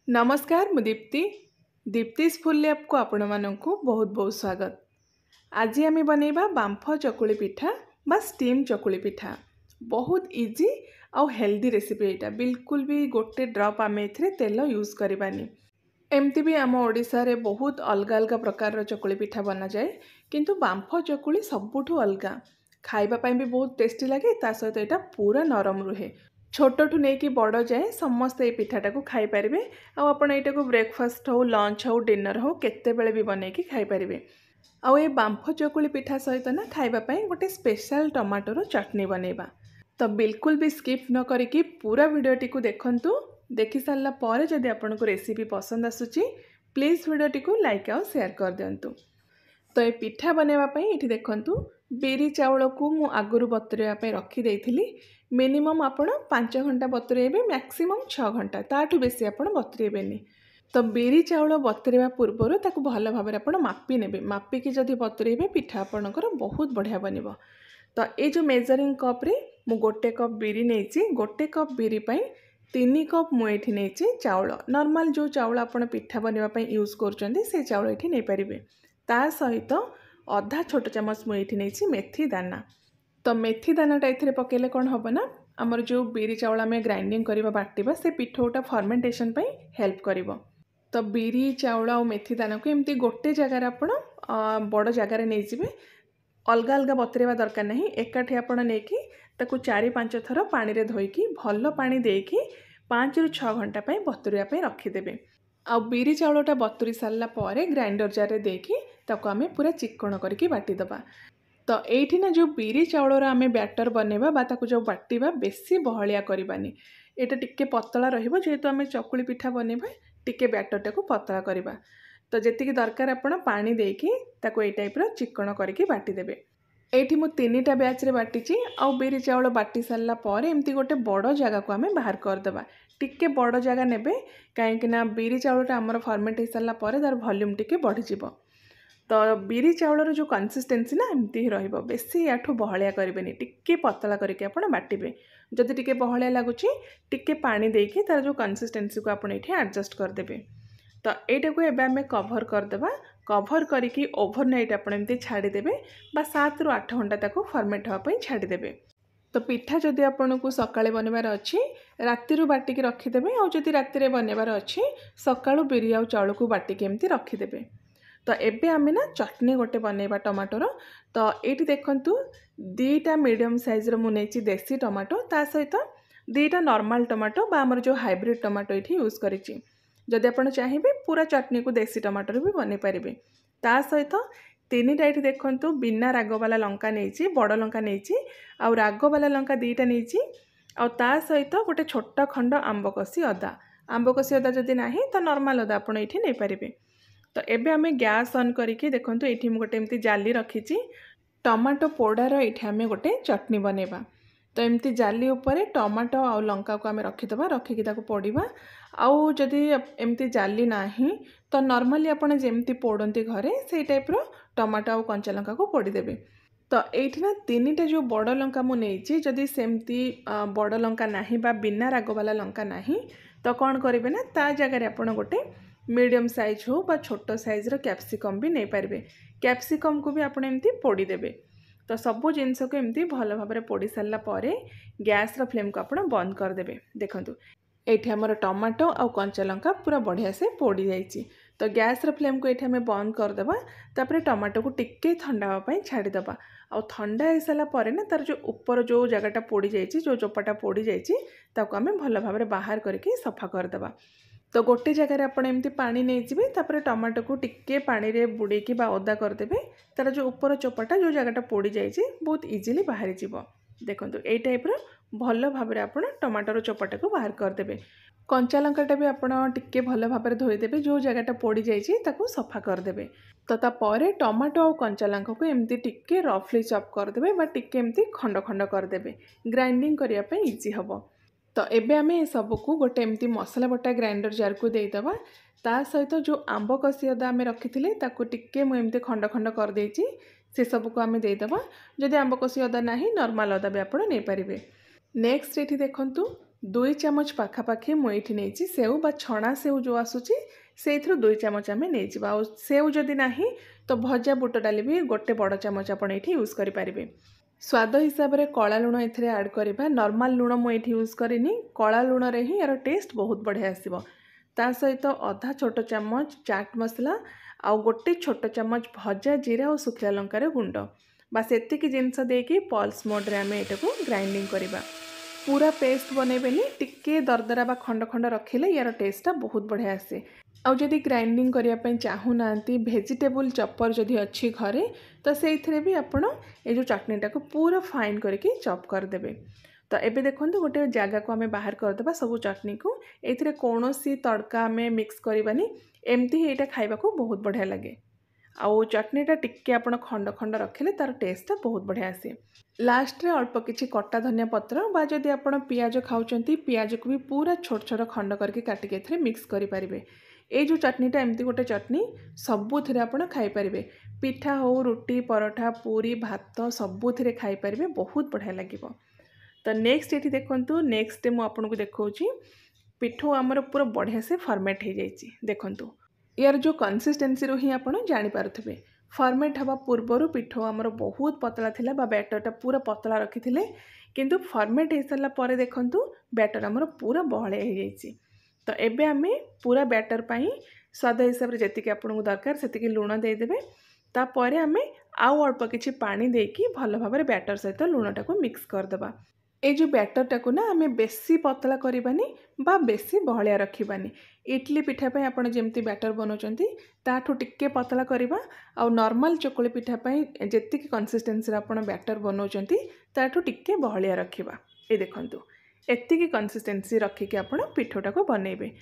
नमस्कार मु Deepti दीप्तिस full lab को आपण मानक बहुत बहुत स्वागत। आज आम बनैबा बांफ चकुली पिठा बा स्टीम चकुली पिठा। बहुत इजी आउ हेल्दी रेसिपी एटा। बिल्कुल भी गोटे ड्रॉप आम ए तेल यूज करबानी। एमती भी आम ओडिशा रे बहुत अलग अलग प्रकार चकुली पिठा बना जाए, किंतु बांफ चकुली सबुठु अलगा। खाइबा पाई भी बहुत टेस्टी लगे, ता सहित एटा पूरा नरम रुहे। छोटू नहीं कि बड़ जाए समस्ते ये पिठाटा को खाई पारे। आपड़ यहाँ को ब्रेकफास्ट हो, लंच हो, डिनर हो, केते बेले भी बनैकी खाई पारे। आउ ये बांफ चकुली पिठा सहित ना खाइबापी गोटे स्पेशल टमाटोर चटनी बनैबा। तो बिल्कुल भी स्किप न करिकी पूरा वीडियोटी को देखंतु। देखि सारला परे जदि आपनको रेसिपी पसंद आसुची प्लीज वीडियोटी को लाइक आउ शेयर कर दियंतु। तो ये पिठा बनैबा ये देखंतु बिरी चाउल को मु आगुरु बतुरेबा रखी देइथिली। मिनिमम आपण 5 घंटा बतुरेबे, मैक्सिमम 6 घंटा, ताठू बेसी आपण बतुरेबेनी। तो बिरी चाउल बतुरेबा पूर्वर ताकू भल भाव आपण मापी नेबे। मापिकी जदि बतुरेबे पिठा आपणकर बहुत बढ़िया बनिबो। तो ये जो मेजरिंग कप रे मु गोटे कप बिरी नेछि, गोटे कप बिरी पई 3 कप मु एठी नेछि चाउल। नॉर्मल जो चाउल आपण पिठा बनैबा पई यूज करचंदी से चाउल एठी नै परिबे। ता सहित आधा छोट चमच मु एठी नेछि मेथी दाना। तो मेथी दानाटा एथिरे पकेले कौन हम ना, आमर जो बिरी चाउल आम ग्राइंडिंग करवा बाटिबा से पिठौटा फर्मेंटेशन पई हेल्प करिवो। तो बिरी चाउल और मेथी दाना को एमती गोटे जगार आपण बड़ जगार नहीं जिवे। अलग अलग बतरेवा दरकार नहीं, एकाठी आपण नेकी ताकू 4-5 थर पानी रे धोईकी भल पानी देकी 5 ରୁ 6 घंटा पई बतुरिया पई रखी देबे। आ बिरी चाउलटा बतुरी सारला परे ग्राइंडर जार रे देकी ताकू आमे पूरा चिक्कण करके बाटी दबा। तो एठी ना जो बिरी चाउलर आमे बैटर बनेबा बा ताकू जो बाटीबा बेसी बहलिया करबानी। एटा टिके पतला रहिबो, जेहेतु आमे चकुली पिठा बनेबा टिके बैटरटा को पतला करबा। तो जेतिकी दरकार आपण पानी देकी ताकू ए टाइप रो चिक्कण करके बाटी देबे। एठी मु 3टा बैच रे बाटीची। आ बिरी चाउल बाटी सारला परे एमती गोटे बड़ जगह को आमे बाहर कर देबा। टिके बड़ जगह नेबे, काहेकि ना बिरी चाउलटा हमर फर्मेंट हो सारला परे तार वॉल्यूम टिके बढ़ी जिवो। तो बिरी चाउलर जो कंसिस्टेंसी ना एमती ही रहिबो, बेसी याठू बहलिया करबेनी, टिके पतला करके आपण बाटिबे। जदि टिके बहलिया लागुची टिके पानी देकी तार जो कंसिस्टेंसी को आपण एठी एडजस्ट कर देबे। तो एटा को एबे हमें कवर कर देबा। कवर करिकी ओवरनाइट आपण एमती छाडी देबे बा 7 ରୁ 8 घंटा ताको फर्मेंट होआ पई छाडी देबे। तो पिठा जदि आपण को सकाळे बनेबार अछि राति रू बाटिकी रखी देबे, आ जदि राति रे बनेबार अछि सकाळू बिरी आ चाउल को बाटिकी एमती रखी देबे। तो एबे आमे ना चटनी गोटे बनैबा टमाटोर। तो एठी देखंतु 2टा मीडियम साइज रो मु नेछि देसी टमाटो, ता सहित 2टा नॉर्मल टमाटो बा हमर जो हाइब्रिड टमाटो एठी यूज करिछि। जदि आपण चाहिबे पूरा चटनी को देसी टमाटो भी बनै परिबे। ता सहित 3टा एठी देखंतु बिना राग वाला लंका नेछि, बड़ लंका नेछि, आ राग वाला लंका 2टा नेछि, आ ता सहित गोटे छोटा खंड आंब कसी अदा। आंब कसी अदा जदि नाही तो नॉर्मल अदा आपण एठी नै परिबे। तो एबे आमे गैस ऑन करके देखंतु एठी मु गोटे एमती जाली रखीची टमाटो पोडार। एठी आमे गोटे चटनी बनेबा। तो एमती जाली ऊपर टमाटो आ लंका को आमे रखी दबा, रखिकी ताको पोड़ीबा। आउ जदि एमती जाली नाही तो नॉर्मली आपण जेमती पोड़ंती घरे सेई टाइप रो टमाटो आ कंचा लंका को पोड़ी देबे। तो एठी ना 3टा जो बड़ लंका मु नेछि, जदि सेमती बड़ लंका नाही बा बिना राग वाला लंका नाही तो कोन करिवे ना ता जगह रे आपण गोटे मीडियम साइज हो बा छोट साइज रो कैप्सिकम भी नहीं पारे। कैप्सिकम को भी आपण एमती पोड़ी देबे। तो सबो जिनस को एमती भल भाव में पोड़ी सारला परे गैस रो फ्लेम को आपण बंद कर देबे। देखंतु एठी हमर टमाटो आ कंचा लंका पूरा बढ़िया से पोड़ी जाइछि। तो गैस रो फ्लेम को एठी हमें बंद कर देबा। तापरे टमाटो को टिके ठंडा होबा पई छाडी देबा। आ ठंडा हो साला परे ना तार जो ऊपर जो जगहटा पोड़ी जाइछि, जो चोपाटा पोड़ी जाइछि, ताको हमें भल भाव में बाहर करके सफा कर देबा। तो गोटे जगह आपण एमती पानी नहीं जिबे, तापरे टमाटो को टिके पानी रे बुड़ेकी बा ओदा कर देबे। तार जो ऊपर चोपाटा जो जगहटा पोड़ी जाइछि बहुत इजीली बाहरी जिवो। देखंतु एई टाइप रो भल भाव में आपण टमाटोर चोपाटा को बाहर कर देबे। कंचा लंकाटा भी आपण टिके भल भाव में धोई देबे, जो जगहटा पोड़ी जाइछि ताको सफा कर देबे। तो ता परे टमाटो और कंचा लंका को एमती टिके रफली चॉप कर देबे बा टिके एमती खंड खंड कर देबे। ग्राइंडिंग करिया पे इजी हबो। तो एबे आमे सबको गोटे एमती मसला बटा ग्राइंडर जार को दे दबा। ता सहित जो आंब कसी अदा आमे रखिथिले ताको टिके मु एमती खंड खंड कर देछि, से सबको आमे दे दबा। जदि आंब कसी अदा नाही नॉर्मल अदा भी आपण नै परिबे। नेक्स्ट एठी देखंतु 2 चामच पाखापाखि मुझे नहीं सेव बा छणा सेव जो आसूची से 2 चामच आम नहीं आ सेव जदि ना तो भजा बुट डाली भी गोटे बड़ चामच आप यूज करें। स्वाद हिसाब से कला लुण ये आड करवा नॉर्मल लुण मुझे यूज करनी कला लुण रे ही यार टेस्ट बहुत बढ़िया आसो। ता सहित आधा छोट चामच चाट मसला आउ गोटे छोट चामच भजा जीरा और सुखला लंकार गुंड बास एतिक जिनस देकी पल्स मोड रे आम को ग्राइंडिंग करवा। पूरा पेस्ट बनैबेनी टिके दरदरा बा खंड खंड रखिले यार टेस्टा बहुत बढ़िया आसे। आउ जदि ग्राइंडिंग करने चाहू ना भेजिटेबल चॉपर जदि अच्छी घरे तो से भी आपण ये जो चटनीटा को पूरा फाइन करके चॉप करदेवे। तो एबे देखंतु गोटे जगह को आम बाहर करदेबा सब चटनी को ये कौन सी तड़का आम मिक्स करवानी एमती ही यहाँ खाइबा को बहुत बढ़िया लगे। आउ चटनीटा टिके आपण खंड खंड रखिले तार टेस्टा बहुत बढ़िया आसे। लास्ट रे अल्प किछि कटा धनिया पत्र बा जदि आपण पियाज खाउचंती पियाज को भी पूरा छोट छोट खंड करके काटिके एथरे मिक्स करि परिबे। ए जो चटनीटा एमती गोटे चटनी सबुथिरे आपण खाई परिबे पिठा हो रोटी परोठा पूरी भात सबुथिरे खाई परिबे बहुत बढ़िया लागिबो। तो नेक्स्ट एठी देखंतु नेक्स्ट मु आपनको देखौची पिठो हमर पूरा बढ़िया से फॉर्मेट हो जाइए। देखंतु यार जो कंसिस्टेंसी रो ही आपण जानि पारुथिबे फॉर्मेट हवा पूर्वर पिठो हमर बहुत पतला थिला बा बैटरटा पूरा पतला रखिथिले किंतु फॉर्मेट हो सारा पर देखंतु बैटर हमर पूरा बहले हो जाइए। तो एबे आमे पूरा बैटर पाई स्वाद हिसाब से जतिक आपनको दरकार सेतिक लुण देदेवे। तापर आमे आउ अल्प किछि पानी देकी भल भाव बैटर सहित लुणटा को मिक्स करदबा। ए जो बैटरटा को ना आमे बेसी पतला करबानी बा बेसी बहलिया रखिबानी। इडली पिठा पे आपण जेमती बैटर बनाउचंती ताठो टिक्के पतला करबा आउ नॉर्मल चकुली पिठा पे जेतिक कंसिस्टेंसी आपण बैटर बनाउचंती ताठो टिक्के बहलिया रखिबा। ए देखंतु एतिकी कंसिस्टेंसी रखिके आपण पिठोटा को बनैबे।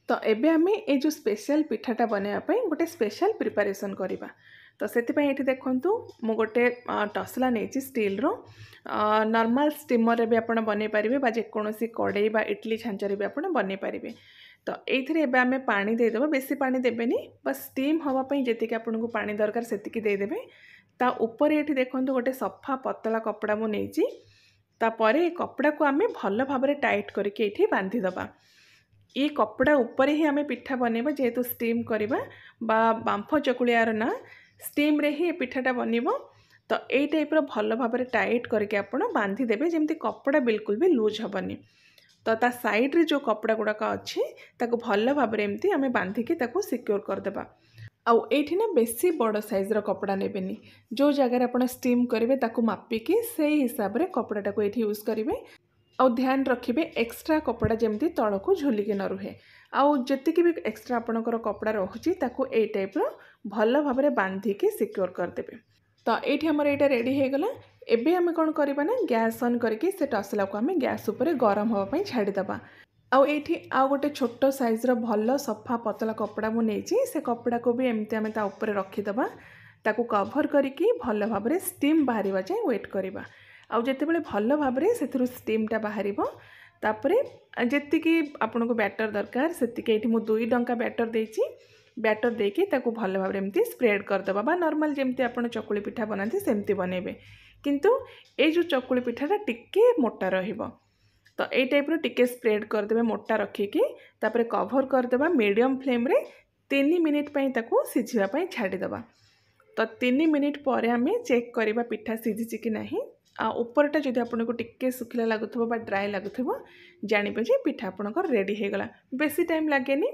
तो एबे आमे ए जो स्पेशल पिठाटा बनैबा पई गोटे स्पेशल प्रिपरेशन करबा। तो से देखु मु गोटे टसला नहीं स्टील रो नॉर्मल स्टीमर रे भी आप बन पारे बा जेकोसी कड़े बा इडली छांचर भी आप बन पारे। तो ये आम पानी देदेव बेसी पानी देवेनि बस स्टीम हाँपाई जी आपको पानी दरकार से देदेवे। ता ऊपर ये देखो गोटे सफा पतला कपड़ा मु नहीं तापर ये कपड़ा को आम भल भाव टाइट करके बांधीदबा। ये कपड़ा ऊपर ही आम पिठा बनइबा जेहेतु स्टीम करवा बा बांफ चकुलियार ना स्टीम रे ही पिठाटा बनइबो। तो यही टाइप्र भल भाव टाइट करके आप बांधीदेवे जमी कपड़ा बिल्कुल भी लूज हेनी। तो ता साइड रे जो कपड़ा गुड़ाक अच्छी ताको भल भाव एमती आम बांधिकी सिक्योर करदेबा। आउ एठी ना बेसी बड़ साइज रो कपड़ा नेबेनी जो जगह आप स्टीम करेंगे ताको मापिकी से हिसाब रे कपड़ाटा को एठी यूज करेंगे। आउ ध्यान रखिए एक्स्ट्रा कपड़ा जमती तल को झुलिक न रुहे। आउ जतिक भी एक्स्ट्रा आपणकर कपड़ा रोचे ताको ए टाइप्र भल भाव बांधिकी सिक्योर करदेवे। तो ये आमर यहाँ रेडी हो गला। एबे आम कौन करवा ना गैस ऑन करके से टसला को आम गैस उपर गरम होगापाई छाड़ीदबा। आउ एठी आउ गोटे छोट साइज रो भल सफा पतला कपड़ा मु नहीं से कपड़ा को भी एमती आम ता रखीदबा ताको कवर करके भल भाव स्टीम बाहर जाए वेट करवा। आउ जितेबाला भल भाव से स्टीमटा बाहर तापरे जेतिकी आपको बैटर दरकार से मु 2 डंका बैटर देची बैटर देके ताको भल भाव एमती स्प्रेड करदबा बा नॉर्मल जमती आपण चकुली पिठा बनाती सेमती बनइबे किंतु ए जो चकुली पिठाटा टिके मोटा रहिबो। तो ये टाइप्र टिके स्प्रेड करदेबे मोटा रखिकी तापरे कवर करदेबा मीडियम फ्लेम रे 3 मिनिट पई ताको सिझिबा पई छाड़ीदबा। तो 3 मिनिट पर आम चेक करवा पिठा सिझी कि नहीं। उपरटा जदि आपको टिके सुखिला लगुथबो बा ड्राई लगुथबो जानिबे जे पिठा आपनकर रेडी हो गला। बेसी टाइम लागेनी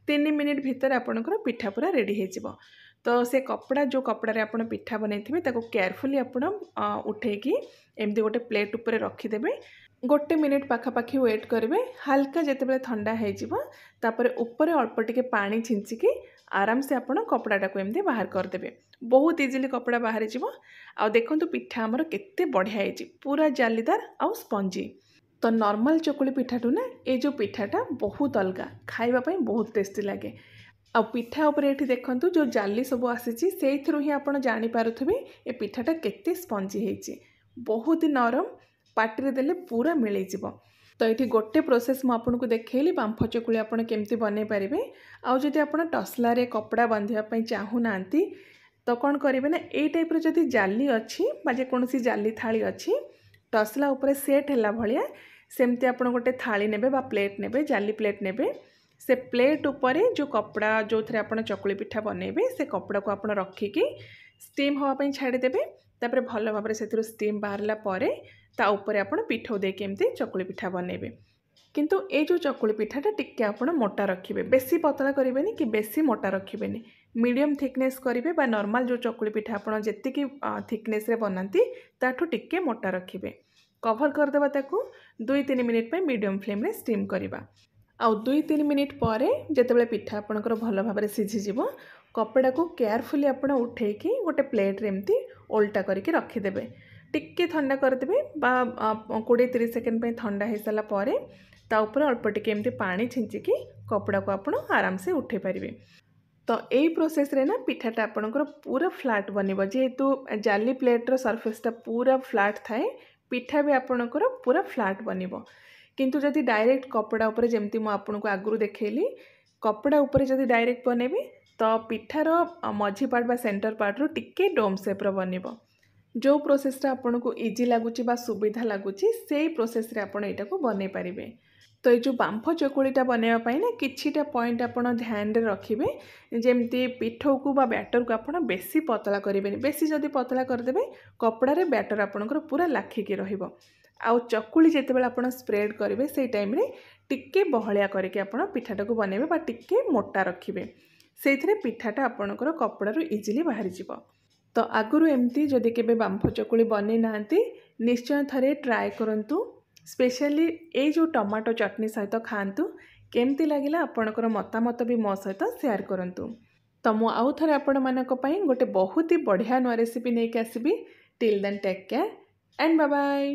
3 मिनिट भितर आपनकर पिठा पूरा रेडी हो जिवो। तो से कपड़ा जो कपड़ा रे आपण पिठा बनैथिबे ताको केयरफुली आपण उठेकी एमती गोटे प्लेट ऊपर रखीदेबे। 1 मिनिट पाखापाखी वेट करेंगे हल्का जितेबाला ठंडा हो ऊपर अल्प टिके पानी छिंचिकी आराम से आपण कपड़ाटा को एमती बाहर करदेबे। बहुत इजिली कपड़ा बाहर जीवो। आ देखंतु पिठा हमर केते बढ़िया है पूरा जालीदार आउ स्पंजी। तो नॉर्मल चकुली पिठाटू ना ये जो पिठाटा बहुत अलग खाइबा पई बहुत टेस्टी लगे। आ पिठा ऊपर ये देखंतु जो जाली सब आसीची सेइथरु ही आपण जानि पारुथबे ए पिठाटा केते स्पंजी हेची बहुत ही नरम पार्टी देले पूरा मिल जीव। तो ये गोटे प्रोसेस मु आपको देखैली बांफ चकुली आपण केमती बनै पारिबे। आउ जदि आपण टसला रे कपड़ा बांधिया पई चाहू नांती तो कौन करेंगे ना ये टाइप्र जदि जाली अच्छी बा जेकोसी जाली थाली अच्छी टसला उपरे सेट है भाया सेमती आपण गोटे थाली नेबे बा प्लेट नेबे जाली प्लेट नेबे से प्लेट उपरे जो कपड़ा जो थे आपण चकुली पिठा बनइबे से कपड़ा को आपण रखिकी स्टीम होगा छाड़देवे तापर भल भाव से स्टीम बाहरला परे ता ऊपर आपण पिठौ देके एमती चकुली पिठा बनइबे किंतु ए जो चकुली पिठाटा टिके आपण मोटा रखिबे बेसी पतला करिवेनी कि बेसी मोटा रखिबेनी मीडियम थिकनेस करिवे बा नॉर्मल जो चकुली पिठा आपण जेतिकी थिकनेस रे बनाती ताठू टिके मोटा रखिबे कवर करदेबा ताकू 2-3 मिनिट पे मीडियम फ्लेम रे स्टीम करिबा आउ 2-3 मिनिट पर जेतेबेले पिठा आपणकर भल भाव सीझीजिवो कपड़ा को केयरफुली आपण उठेकी गोटे प्लेट रे एमती ओल्टा करके रखिदेबे टिके ठंडा करदेबे बा 20-30 सेकेंड पे ठंडा हो सारा पर ता ऊपर अल्प टिके एमती पानी छिंचिकी कपड़ा को आपण आराम से उठे पारिबे तो यही प्रोसेस रे ना पिठाटा आपणकर पूरा फ्लैट बनिबो जेहेतु जाली प्लेट्र सरफेसटा पूरा फ्लैट थाए पिठा भी आपणकर पूरा फ्लैट बनिबो किंतु जदि डायरेक्ट कपड़ा ऊपर जेमती मु आपनको आगुरु देखैली कपड़ा ऊपर जदि डायरेक्ट बनेबी तो पिठार मझी पार्ट बा सेंटर पार्ट रो टिके डोम शेप रो बनिबो जो प्रोसेसटा आपनको इजी लागुची बा सुविधा लागुची सेही प्रोसेस रे आपण एटा को बनै पारिबे तो ये जो बांफ चकुलीटा बनैबा पई ना किछिटा पॉइंट आपण ध्यान रे रखिबे जेमती पिठौ को बा बैटर को आपण बेसी पतला करिबेनी बेसी जदि पतला करदेबे कपड़ा रे बैटर आपणकर पूरा लाखिकी रहिबो आउ चकुली जेतेबेले आपण स्प्रेड करिवे सेही टाइम रे टिके बहलिया करके आपण पिठाटा को बनैबे बा टिके मोटा रखिबे सेइथरे पिठाटा आपणकर कपड़ा रो इजीली बाहरी जिवो तो आगुरु एमती जदि केबे बांफ चकुली बनै नांती निश्चय थरे ट्राए करंतु स्पेशली ए जो टमाटो चटनी सहित खातु केमती लगिला आपणकर मतामत भी मो सहित शेयर करंतु तो मु आउ थरे आपण मानक पई गोटे बहुत ही बढ़िया नुआ रेसिपी नेके आसीबी till then take care and bye bye.